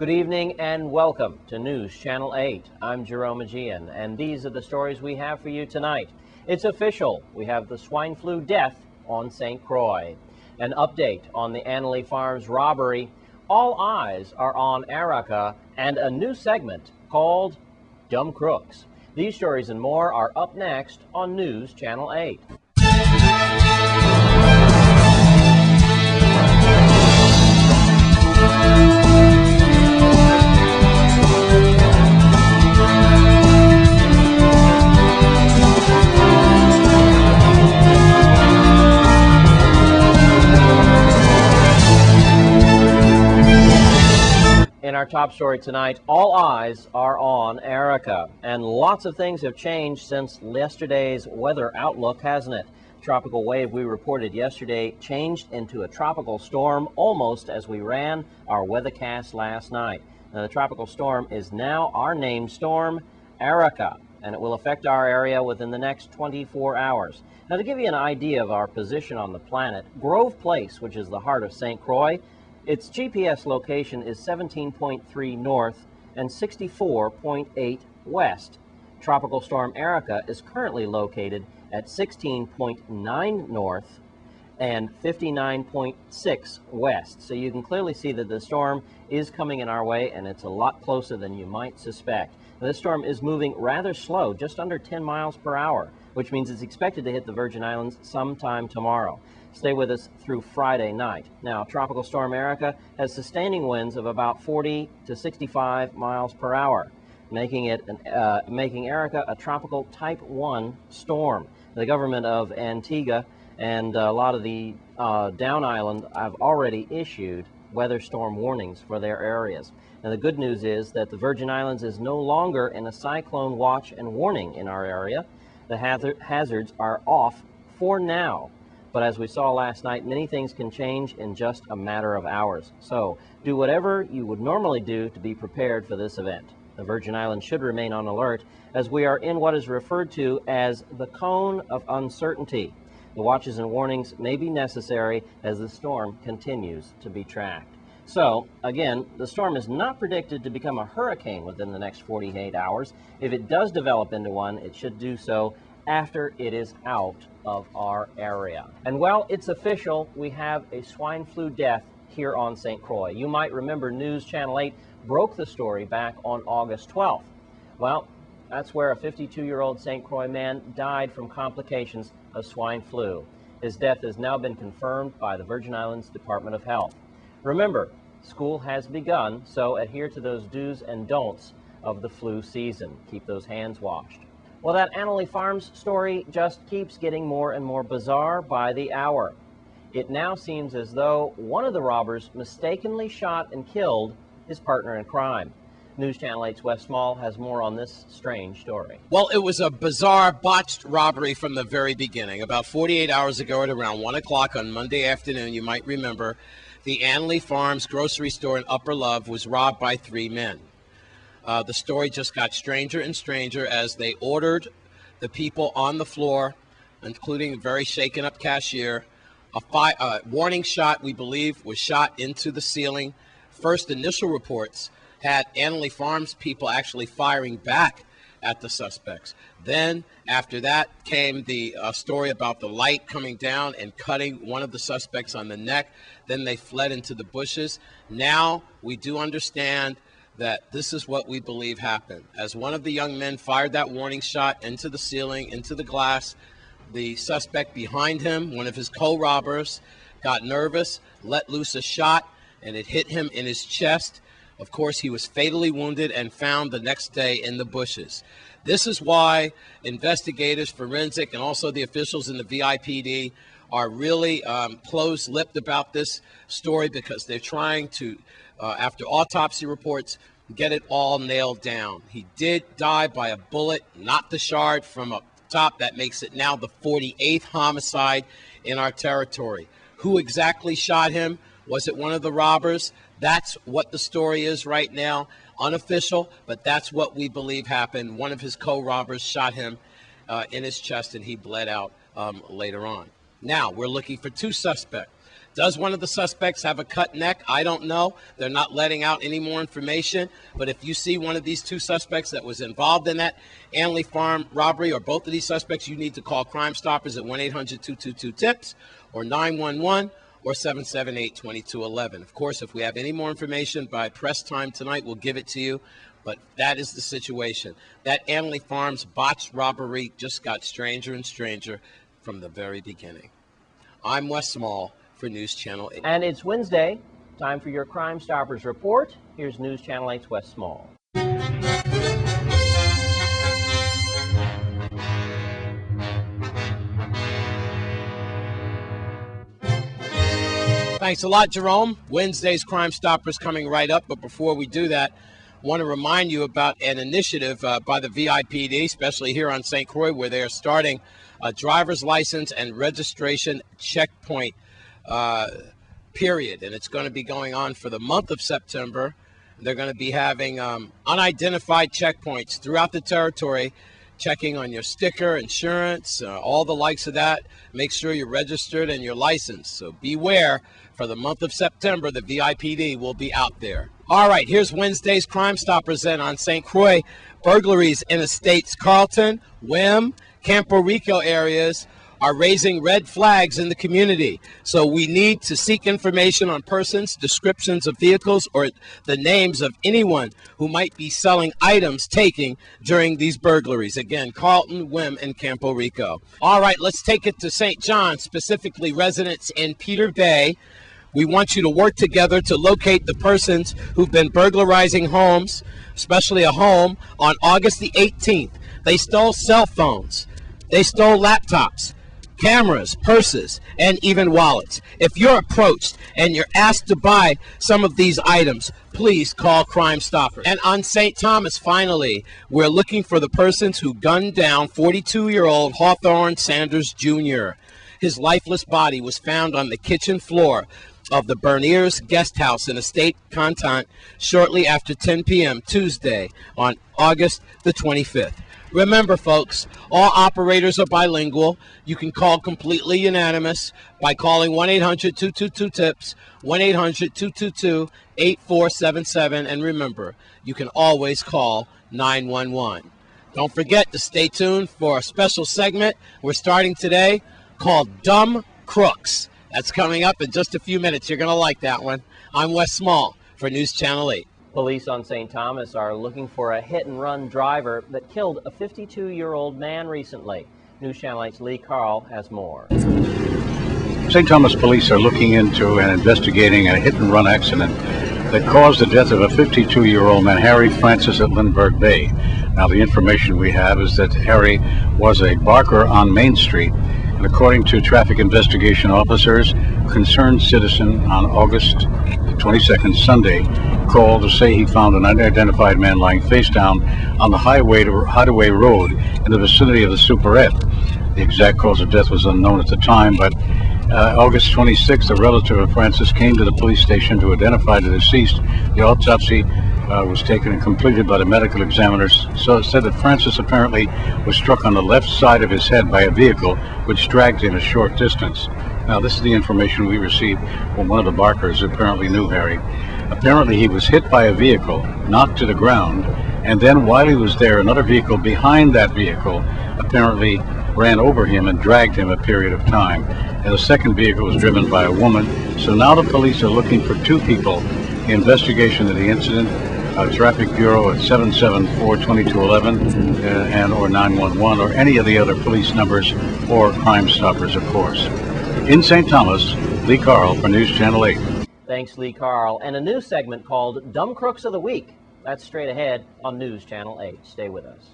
Good evening and welcome to News Channel 8. I'm Jerome Aegean, and these are the stories we have for you tonight. It's official. We have the swine flu death on St. Croix, an update on the Annalee Farms robbery, all eyes are on Erika, and a new segment called Dumb Crooks. These stories and more are up next on News Channel 8. In our top story tonight, all eyes are on Erika, and lots of things have changed since yesterday's weather outlook, hasn't it? Tropical wave we reported yesterday changed into a tropical storm almost as we ran our weathercast last night. Now, the tropical storm is now our named storm, Erika, and it will affect our area within the next 24 hours. Now, to give you an idea of our position on the planet, Grove Place, which is the heart of St. Croix, its GPS location is 17.3 north and 64.8 west. Tropical storm Erika is currently located at 16.9 north and 59.6 west. So you can clearly see that the storm is coming in our way, and it's a lot closer than you might suspect. Now, this storm is moving rather slow, just under 10 miles per hour, which means it's expected to hit the Virgin Islands sometime tomorrow. Stay with us through Friday night. Now, Tropical Storm Erika has sustaining winds of about 40 to 65 miles per hour, making Erika a tropical Type 1 storm. The government of Antigua and a lot of the Down Island have already issued weather storm warnings for their areas. Now, the good news is that the Virgin Islands is no longer in a cyclone watch and warning in our area. The hazards are off for now. But as we saw last night, many things can change in just a matter of hours. So do whatever you would normally do to be prepared for this event. The Virgin Islands should remain on alert as we are in what is referred to as the cone of uncertainty. The watches and warnings may be necessary as the storm continues to be tracked. So, again, the storm is not predicted to become a hurricane within the next 48 hours. If it does develop into one, it should do so after it is out of our area. And well, it's official. We have a swine flu death here on St. Croix. You might remember News Channel 8 broke the story back on August 12th. Well, that's where a 52-year-old St. Croix man died from complications of swine flu. His death has now been confirmed by the Virgin Islands Department of Health. Remember, school has begun, so adhere to those do's and don'ts of the flu season. Keep those hands washed. Well, that Annalee Farms story just keeps getting more and more bizarre by the hour. It now seems as though one of the robbers mistakenly shot and killed his partner in crime. News Channel 8's Wes Small has more on this strange story. Well, it was a bizarre, botched robbery from the very beginning. About 48 hours ago at around 1 o'clock on Monday afternoon, you might remember, the Annalee Farms grocery store in Upper Love was robbed by 3 men. The story just got stranger and stranger as they ordered the people on the floor, including a very shaken up cashier. A warning shot, we believe, was shot into the ceiling. First initial reports had Annalee Farms people actually firing back at the suspects. Then, after that, came the story about the light coming down and cutting one of the suspects on the neck. Then they fled into the bushes. Now, we do understand that this is what we believe happened. As one of the young men fired that warning shot into the ceiling, into the glass, the suspect behind him, one of his co-robbers, got nervous, let loose a shot, and it hit him in his chest. Of course, he was fatally wounded and found the next day in the bushes. This is why investigators, forensic, and also the officials in the VIPD are really close-lipped about this story, because they're trying to, after autopsy reports, get it all nailed down. He did die by a bullet, not the shard from up top. That makes it now the 48th homicide in our territory. Who exactly shot him? Was it one of the robbers? That's what the story is right now, unofficial, but that's what we believe happened. One of his co-robbers shot him in his chest, and he bled out later on. Now, we're looking for 2 suspects. Does one of the suspects have a cut neck? I don't know. They're not letting out any more information. But if you see one of these two suspects that was involved in that Anley Farm robbery, or both of these suspects, you need to call Crime Stoppers at 1-800-222-TIPS or 911 or 778-2211. Of course, if we have any more information by press time tonight, we'll give it to you. But that is the situation. That Anley Farms botched robbery just got stranger and stranger from the very beginning. I'm Wes Small for News Channel 8. And it's Wednesday. Time for your Crime Stoppers report. Here's News Channel 8's Wes Small. Thanks a lot, Jerome. Wednesday's Crime Stoppers coming right up. But before we do that, I want to remind you about an initiative by the VIPD, especially here on St. Croix, where they are starting a driver's license and registration checkpoint period. And it's going to be going on for the month of September. They're going to be having unidentified checkpoints throughout the territory, checking on your sticker, insurance, all the likes of that. Make sure you're registered and you're licensed. So beware, for the month of September, the VIPD will be out there. All right, here's Wednesday's Crime Stoppers then on St. Croix. Burglaries in estates Carlton, Wim, Campo Rico areas are raising red flags in the community. So we need to seek information on persons, descriptions of vehicles, or the names of anyone who might be selling items taken during these burglaries. Again, Carlton, Wim, and Campo Rico. All right, let's take it to St. John, specifically residents in Peter Bay. We want you to work together to locate the persons who've been burglarizing homes, especially a home, on August the 18th. They stole cell phones. They stole laptops, cameras, purses, and even wallets. If you're approached and you're asked to buy some of these items, please call Crime Stoppers. And on St. Thomas, finally, we're looking for the persons who gunned down 42-year-old Hawthorne Sanders Jr. His lifeless body was found on the kitchen floor of the Berniers Guest House in Estate Contant shortly after 10 p.m. Tuesday on August the 25th. Remember, folks, all operators are bilingual. You can call completely unanimous by calling 1-800-222-TIPS, 1-800-222-8477, and remember, you can always call 911. Don't forget to stay tuned for a special segment we're starting today called Dumb Crooks. That's coming up in just a few minutes. You're going to like that one. I'm Wes Small for News Channel 8. Police on St. Thomas are looking for a hit-and-run driver that killed a 52-year-old man recently. News Channel 8's Lee Carl has more. St. Thomas police are looking into and investigating a hit-and-run accident that caused the death of a 52-year-old man, Harry Francis, at Lindbergh Bay. Now, the information we have is that Harry was a barker on Main Street, and according to traffic investigation officers, a concerned citizen on August 22nd, Sunday, called to say he found an unidentified man lying face down on the Hideaway Road in the vicinity of the Superette. The exact cause of death was unknown at the time, but August 26th, a relative of Francis came to the police station to identify the deceased. The autopsy was taken and completed by the medical examiners. So it said that Francis apparently was struck on the left side of his head by a vehicle which dragged him a short distance. Now, this is the information we received from one of the barkers who apparently knew Harry. Apparently he was hit by a vehicle, knocked to the ground, and then while he was there, another vehicle behind that vehicle apparently ran over him and dragged him a period of time. And the second vehicle was driven by a woman. So now the police are looking for two people. The investigation of the incident, Traffic Bureau at 774-2211 and or 911 or any of the other police numbers, or Crime Stoppers, of course. In St. Thomas, Lee Carl for News Channel 8. Thanks, Lee Carl. And a new segment called Dumb Crooks of the Week. That's straight ahead on News Channel 8. Stay with us.